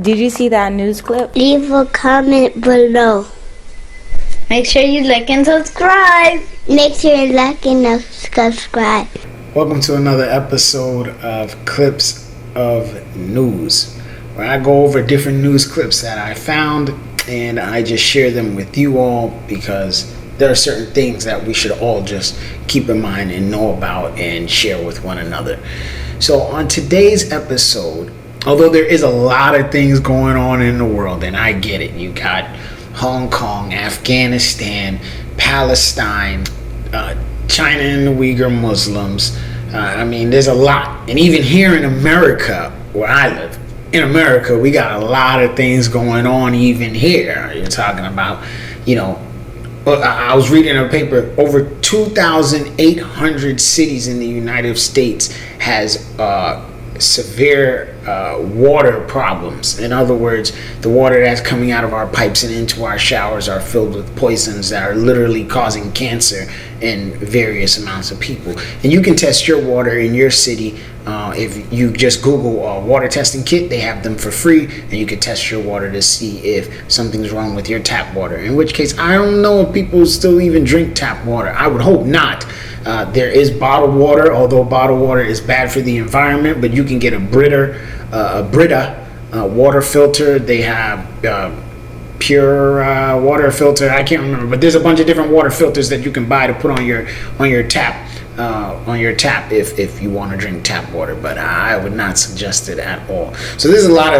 Did you see that news clip? Leave a comment below. Make sure you like and subscribe. Make sure you like and subscribe. Welcome to another episode of Clips of News, where I go over different news clips that I found and I just share them with you all because there are certain things that we should all just keep in mind and know about and share with one another. So on today's episode, although there is a lot of things going on in the world, and I get it, you got Hong Kong, Afghanistan, Palestine, China and the Uyghur Muslims. There's a lot. And even here in America, where I live, in America, we got a lot of things going on even here. You're talking about, I was reading a paper, over 2,800 cities in the United States has severe water problems. In other words, the water that's coming out of our pipes and into our showers are filled with poisons that are literally causing cancer in various amounts of people. And you can test your water in your city. If you just Google a water testing kit, they have them for free, and you can test your water to see if something's wrong with your tap water. In which case, I don't know if people still even drink tap water. I would hope not. There is bottled water, although bottled water is bad for the environment, but you can get a Brita water filter. They have pure water filter. I can't remember, but there's a bunch of different water filters that you can buy to put on your tap. If you want to drink tap water, but I would not suggest it at all. So there's a lot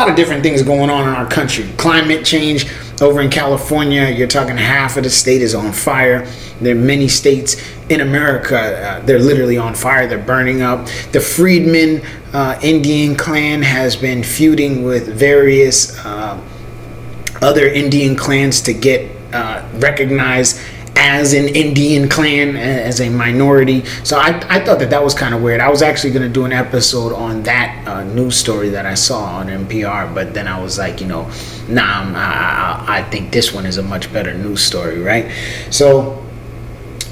of different things going on in our country. Climate change over in California, you're talking half of the state is on fire. There are many states in America, they're literally on fire. They're burning up. The Freedmen Indian clan has been feuding with various other Indian clans to get recognized as an Indian clan, as a minority. So I thought that was kind of weird. I was actually going to do an episode on that news story that I saw on NPR, but then I was like, I think this one is a much better news story, right? So,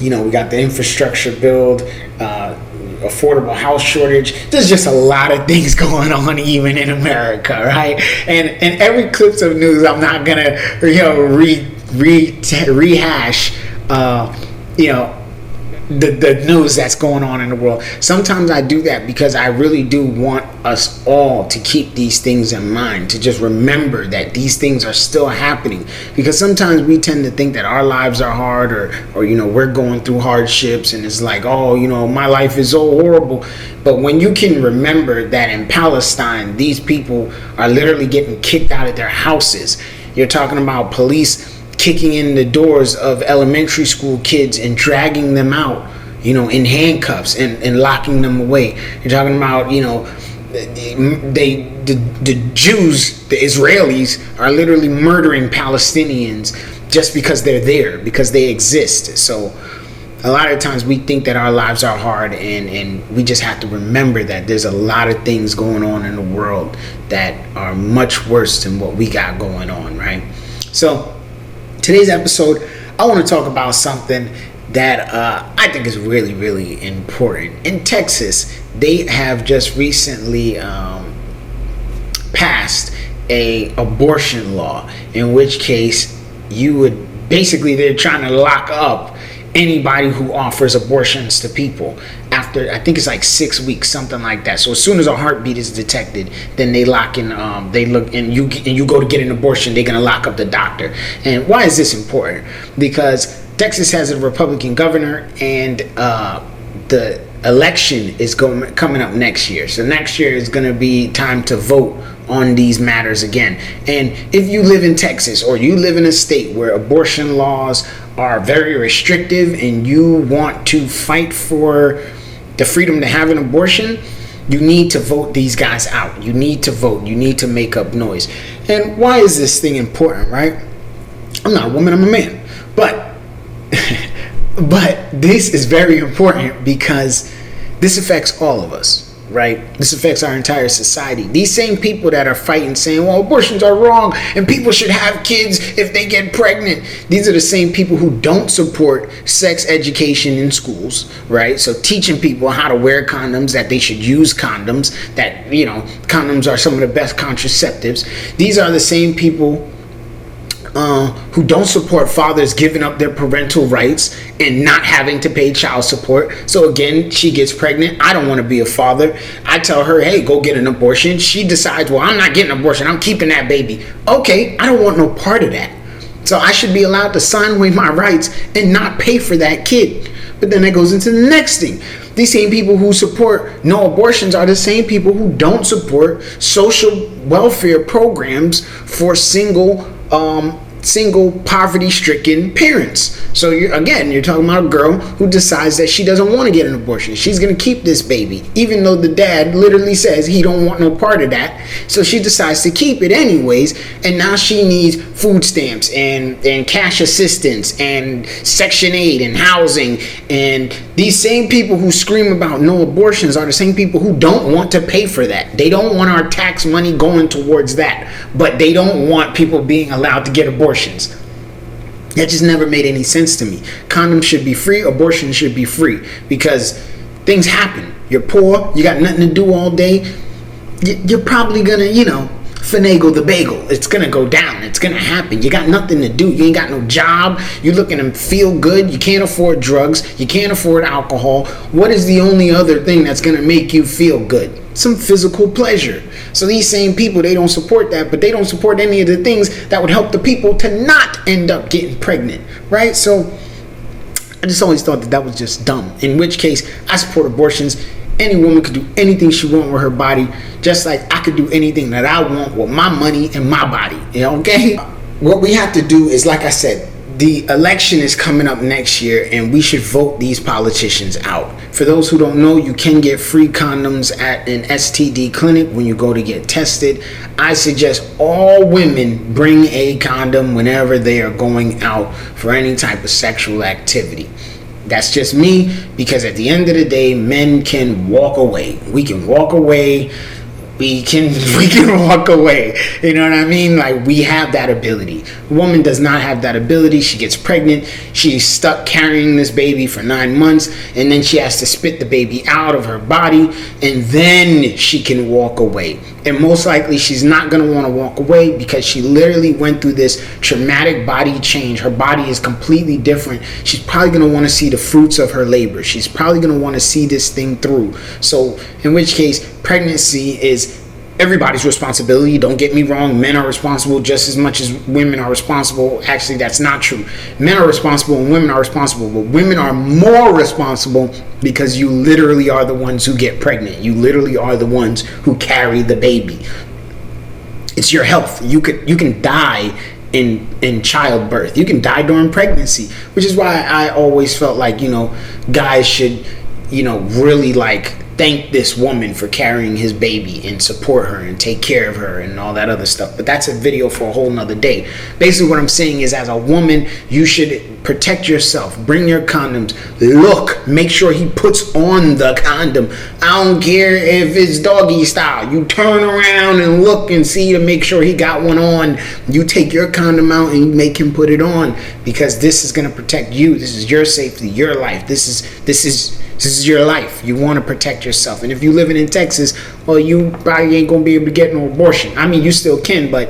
we got the infrastructure build, affordable house shortage. There's just a lot of things going on even in America, right? And every clips of news, I'm not going to rehash the news that's going on in the world. Sometimes I do that because I really do want us all to keep these things in mind, to just remember that these things are still happening, because sometimes we tend to think that our lives are hard or we're going through hardships and it's like, my life is so horrible. But when you can remember that in Palestine, these people are literally getting kicked out of their houses. You're talking about police kicking in the doors of elementary school kids and dragging them out, in handcuffs and locking them away. You're talking about, the Jews, the Israelis, are literally murdering Palestinians just because they're there, because they exist. So a lot of times we think that our lives are hard, and we just have to remember that there's a lot of things going on in the world that are much worse than what we got going on, right? So today's episode, I want to talk about something that I think is really, really important. In Texas, they have just recently passed a abortion law, in which case they're trying to lock up anybody who offers abortions to people after, I think it's like 6 weeks, something like that. So as soon as a heartbeat is detected, then they lock in, they look, and you go to get an abortion, they're going to lock up the doctor. And why is this important? Because Texas has a Republican governor, and the election is coming up next year. So next year is going to be time to vote on these matters again. And if you live in Texas, or you live in a state where abortion laws are very restrictive, and you want to fight for the freedom to have an abortion, you need to vote these guys out. You need to vote. You need to make up noise. And why is this thing important, right? I'm not a woman, I'm a man. But this is very important because this affects all of us. right? This affects our entire society. These same people that are fighting, saying, well, abortions are wrong and people should have kids if they get pregnant. These are the same people who don't support sex education in schools, right? So teaching people how to wear condoms, that they should use condoms, that, you know, condoms are some of the best contraceptives. These are the same people who don't support fathers giving up their parental rights and not having to pay child support. So again, she gets pregnant. I don't want to be a father. I tell her, hey, go get an abortion. She decides, well, I'm not getting an abortion. I'm keeping that baby. Okay, I don't want no part of that. So I should be allowed to sign away my rights and not pay for that kid. But then that goes into the next thing. These same people who support no abortions are the same people who don't support social welfare programs for single poverty-stricken parents. So you're talking about a girl who decides that she doesn't want to get an abortion. She's going to keep this baby, even though the dad literally says he don't want no part of that. So she decides to keep it anyways, and now she needs food stamps and cash assistance and Section 8 and housing. And these same people who scream about no abortions are the same people who don't want to pay for that. They don't want our tax money going towards that, but they don't want people being allowed to get abortions. That just never made any sense to me. Condoms should be free. Abortion should be free, because things happen. You're poor. You got nothing to do all day. You're probably going to, finagle the bagel. It's going to go down. It's going to happen. You got nothing to do. You ain't got no job. You're looking to feel good. You can't afford drugs. You can't afford alcohol. What is the only other thing that's going to make you feel good? Some physical pleasure. So these same people, they don't support that, but they don't support any of the things that would help the people to not end up getting pregnant, right? So I just always thought that was just dumb. In which case, I support abortions. Any woman could do anything she wants with her body, just like I could do anything that I want with my money and my body. Okay? What we have to do is, like I said, the election is coming up next year, and we should vote these politicians out. For those who don't know, you can get free condoms at an STD clinic when you go to get tested. I suggest all women bring a condom whenever they are going out for any type of sexual activity. That's just me, because at the end of the day, men can walk away. We can walk away. We can walk away. You know what I mean? Like, we have that ability. A woman does not have that ability. She gets pregnant. She's stuck carrying this baby for 9 months, and then she has to spit the baby out of her body, and then she can walk away. And most likely she's not going to want to walk away, because she literally went through this traumatic body change. Her body is completely different. She's probably going to want to see the fruits of her labor. She's probably going to want to see this thing through. So in which case, pregnancy is everybody's responsibility. Don't get me wrong. Men are responsible just as much as women are responsible. Actually, that's not true. Men are responsible and women are responsible, but women are more responsible, because you literally are the ones who get pregnant. You literally are the ones who carry the baby. It's your health. You can die in childbirth. You can die during pregnancy, which is why I always felt like, guys should, really thank this woman for carrying his baby and support her and take care of her and all that other stuff. But that's a video for a whole nother day. Basically what I'm saying is, as a woman, you should protect yourself. Bring your condoms. Look, make sure he puts on the condom. I don't care if it's doggy style. You turn around and look and see to make sure he got one on. You take your condom out and you make him put it on, because this is going to protect you. This is your safety, your life. This is your life. You want to protect yourself. And if you're living in Texas, well, you probably ain't going to be able to get no abortion. I mean, you still can, but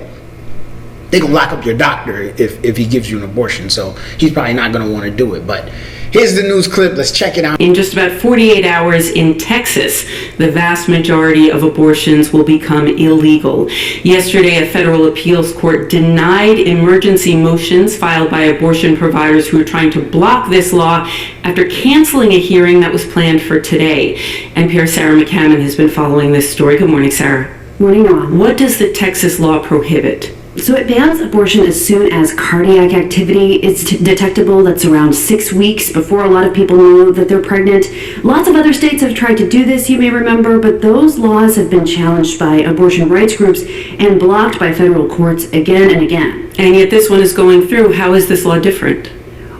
they're going to lock up your doctor if he gives you an abortion. So he's probably not going to want to do it. But here's the news clip. Let's check it out. In just about 48 hours in Texas, the vast majority of abortions will become illegal. Yesterday, a federal appeals court denied emergency motions filed by abortion providers who are trying to block this law after canceling a hearing that was planned for today. NPR's Sarah McCammon has been following this story. Good morning, Sarah. Morning, Ron. What does the Texas law prohibit? So it bans abortion as soon as cardiac activity is detectable. That's around 6 weeks before a lot of people know that they're pregnant. Lots of other states have tried to do this, you may remember, but those laws have been challenged by abortion rights groups and blocked by federal courts again and again. And yet this one is going through. How is this law different?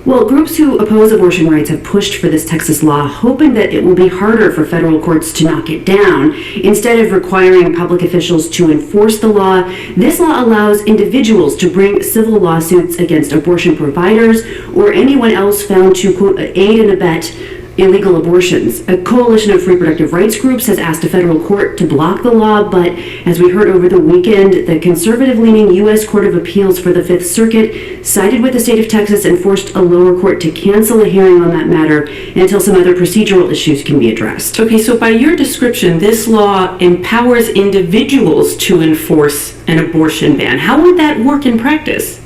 Well, groups who oppose abortion rights have pushed for this Texas law, hoping that it will be harder for federal courts to knock it down. Instead of requiring public officials to enforce the law, this law allows individuals to bring civil lawsuits against abortion providers or anyone else found to, quote, aid and abet illegal abortions. A coalition of reproductive rights groups has asked a federal court to block the law, but as we heard over the weekend, the conservative-leaning U.S. Court of Appeals for the Fifth Circuit sided with the state of Texas and forced a lower court to cancel a hearing on that matter until some other procedural issues can be addressed. Okay, so by your description, this law empowers individuals to enforce an abortion ban. How would that work in practice?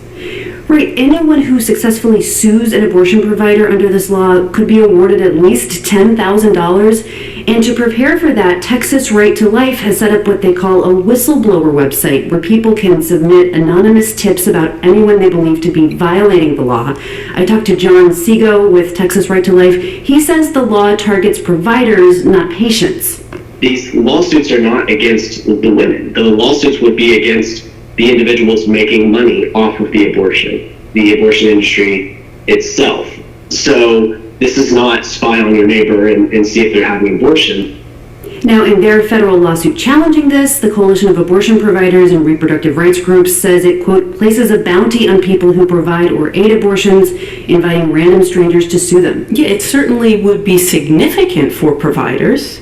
Right, anyone who successfully sues an abortion provider under this law could be awarded at least $10,000. And to prepare for that, Texas Right to Life has set up what they call a whistleblower website where people can submit anonymous tips about anyone they believe to be violating the law. I talked to John Sego with Texas Right to Life. He says the law targets providers, not patients. These lawsuits are not against the women. The lawsuits would be against the individuals making money off of the abortion industry itself. So this is not spy on your neighbor and see if they're having abortion. Now, in their federal lawsuit challenging this, the Coalition of Abortion Providers and Reproductive Rights Groups says it, quote, places a bounty on people who provide or aid abortions, inviting random strangers to sue them. Yeah, it certainly would be significant for providers.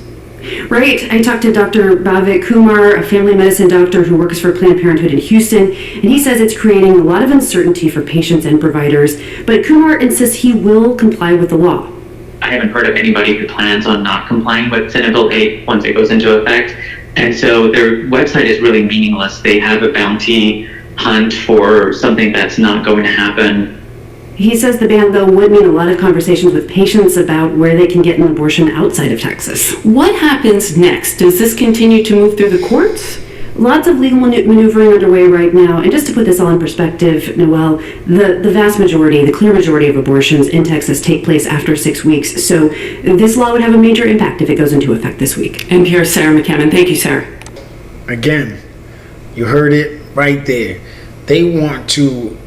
Right. I talked to Dr. Bhavik Kumar, a family medicine doctor who works for Planned Parenthood in Houston, and he says it's creating a lot of uncertainty for patients and providers, but Kumar insists he will comply with the law. I haven't heard of anybody who plans on not complying with Senate Bill 8 once it goes into effect, and so their website is really meaningless. They have a bounty hunt for something that's not going to happen. He says the ban, though, would mean a lot of conversations with patients about where they can get an abortion outside of Texas. What happens next? Does this continue to move through the courts? Lots of legal maneuvering underway right now. And just to put this all in perspective, Noel, the vast majority, the clear majority of abortions in Texas take place after 6 weeks. So this law would have a major impact if it goes into effect this week. NPR's Sarah McCammon. Thank you, Sarah. Again, you heard it right there. They want to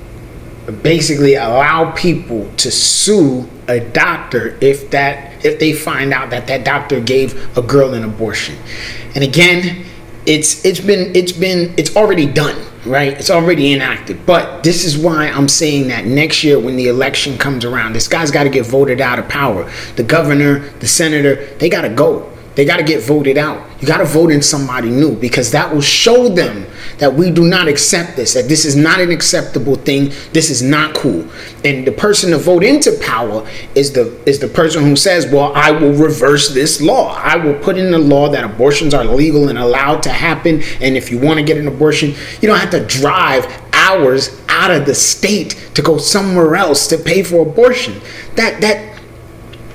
basically allow people to sue a doctor if they find out that doctor gave a girl an abortion. And again, it's already done, right? It's already enacted. But this is why I'm saying that next year when the election comes around, this guy's got to get voted out of power. The governor, the senator, they got to go. They got to get voted out. You got to vote in somebody new, because that will show them that we do not accept this, that this is not an acceptable thing. This is not cool. And the person to vote into power is the person who says, well, I will reverse this law. I will put in the law that abortions are legal and allowed to happen. And if you want to get an abortion, you don't have to drive hours out of the state to go somewhere else to pay for abortion.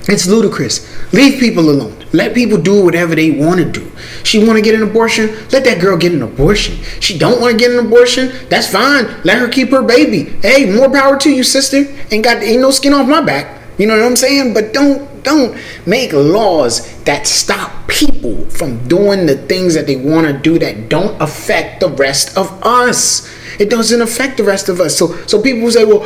It's ludicrous. Leave people alone. Let people do whatever they want to do. She want to get an abortion? Let that girl get an abortion. She don't want to get an abortion? That's fine. Let her keep her baby. Hey, more power to you, sister. Ain't no skin off my back. You know what I'm saying? But don't make laws that stop people from doing the things that they want to do that don't affect the rest of us. It doesn't affect the rest of us. So people say, well,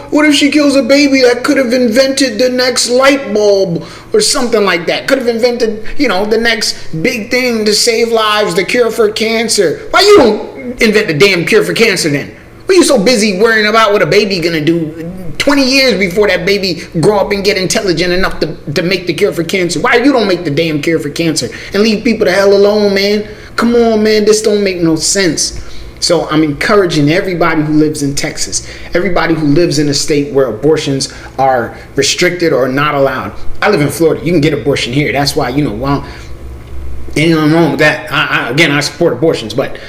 what if she kills a baby that could have invented the next light bulb or something like that? Could have invented, the next big thing to save lives, the cure for cancer. Why you don't invent the damn cure for cancer then? Why you so busy worrying about what a baby gonna do 20 years before that baby grow up and get intelligent enough to make the cure for cancer? Why you don't make the damn cure for cancer and leave people the hell alone, man? Come on, man, this don't make no sense. So I'm encouraging everybody who lives in Texas, everybody who lives in a state where abortions are restricted or not allowed. I live in Florida. You can get abortion here. That's why, ain't nothing wrong with that. I support abortions, but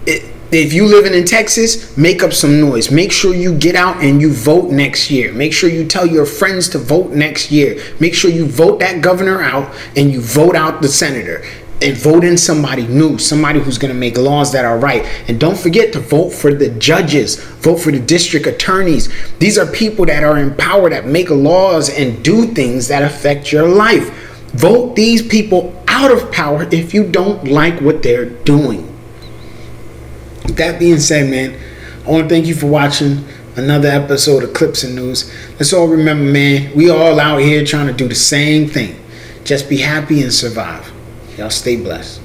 if you living in Texas, make up some noise. Make sure you get out and you vote next year. Make sure you tell your friends to vote next year. Make sure you vote that governor out and you vote out the senator. And vote in somebody new, somebody who's going to make laws that are right. And don't forget to vote for the judges, vote for the district attorneys. These are people that are in power, that make laws and do things that affect your life. Vote these people out of power if you don't like what they're doing. With that being said, man, I want to thank you for watching. another episode of Clips and News. Let's all remember, man, we all out here trying to do the same thing. Just be happy and survive. Y'all stay blessed.